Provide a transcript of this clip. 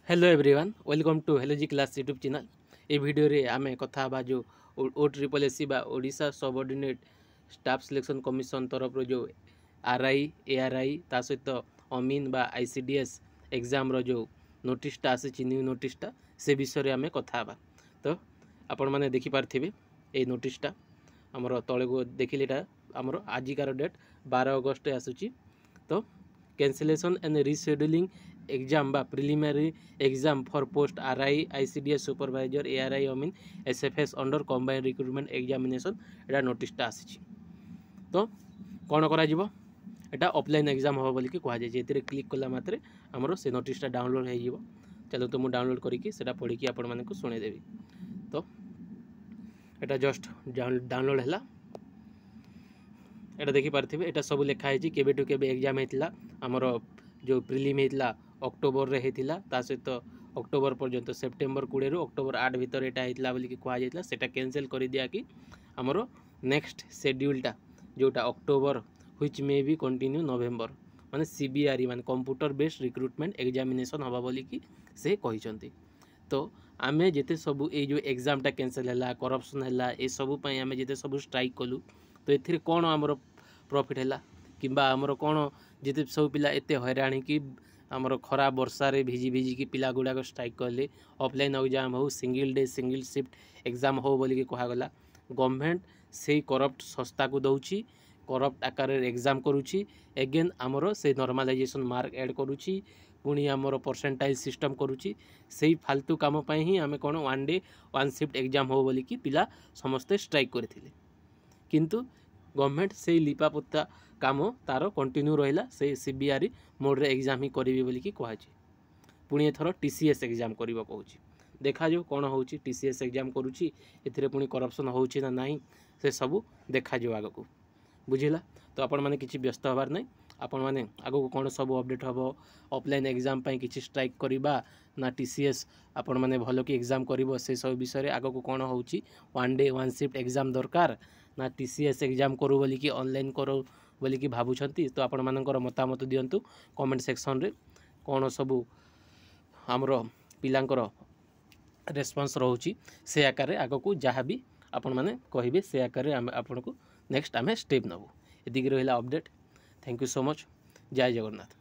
Hello everyone welcome to hello ji class YouTube channel. ये video रे आमे कथा बा जो OSSC बा Odisha subordinate staff selection commission तरफ जो RI ARI ता सहित अमीन बा ICDS एग्जाम रो जो नोटिसटा आसी न्यू नोटिसटा से विषय रे आमे कथा बा। तो आपण माने देखि पारथिबे ए नोटिसटा हमरो तळे को देखिलेटा हमरो आजिकार डेट 12 अगस्त आसुची। तो कैंसिलेशन एंड रिशेड्यूलिंग एग्जाम बा preliminary exam for post RI ICDS supervisor ARI अमीन SFS under combined recruitment examination एटा नोटिसटा आसी। तो कौन करा जिवो एटा ऑफलाइन एग्जाम हो बोली कि कहा जाय। जेतिरे क्लिक कला मात्रे हमरो से नोटिसटा डाउनलोड हो जिवो। चलो तो मु डाउनलोड करिकि सेटा पढी कि आपण माने को सुने देबी। तो एटा जस्ट डाउनलोड हैला। एटा देखि पारथिबे एटा सब लिखा है केबे टू केबे एग्जाम हेतिला हमर जो प्रिलिम हेतिला अक्टोबर रे हेतिला ता सहित अक्टोबर पर्यंत सेप्टेम्बर 20 रु अक्टोबर 8 भीतर एटा हेतिला बोली कि कहा जायतिला। सेटा कैंसिल कर दिया कि हमर नेक्स्ट शेड्यूलटा जोटा October which may be continue November माने CBRE माने कंप्यूटर बेस्ड रिक्रुटमेंट एग्जामिनेशन हबा बोली कि से कहिसंती। तो आमे जेते सब ए जो एग्जामटा कैंसिल हैला करप्शन हैला ए सब पई आमे जेते सब स्ट्राइक कलु तो एथिरे कोन हमर प्रॉफिट हैला किंबा हमर कोन जेते सब पिला एते हैराणी कि हमर खरा वर्षा रे भिजी भिजी कि पिला गुडा को स्ट्राइक करले ऑफलाइन एग्जाम हो single day single shift exam हो बोली कि कहा गला। गवर्नमेंट से करप्ट संस्था को दउची करप्ट आकार एग्जाम करूची एगेन हमर से नॉर्मलाइजेशन मार्क ऐड करूची पुणी हमर परसेंटाइल सिस्टम करूची सेही फालतू काम पई ही हमें कोन one day one shift exam हो बोली कि पिला समस्त स्ट्राइक करथिले। किंतु गवर्नमेंट से लिपापोता काम तार कंटिन्यू रहिला से CBRE मोड रे एग्जाम ही करिवि बोली कि कहाची। पुणी एथर TCS एग्जाम करिवो कहूची। देखा जो कोन होउची TCS एग्जाम करूची एथिरे पुणी करप्शन होउची ना नाही से सब देखा जो आगो को बुझिला। तो आपण माने किछि व्यस्त होबार नै आपण माने आगो को कोन सब अपडेट हबो ऑफलाइन एग्जाम पई किछि स्ट्राइक करिबा ना TCS आपण माने भलो कि एग्जाम करिवो से सब विषय रे आगो को कोन होउची one day one shift exam दरकार ना TCS एग्जाम करू बोली कि ऑनलाइन करो बोली कि भाबुछंती। तो आपण मानकर मतामत दियंतु कमेंट सेक्शन रे कोन सब हमरो पिलांकर रेस्पॉन्स रहउची से आकार रे आगो को जहाँ भी आपण माने कहिबे से आकार रे आपण को नेक्स्ट आमे स्टेप नबो। एदिक रहिला update. Thank you so much. जय जगन्नाथ।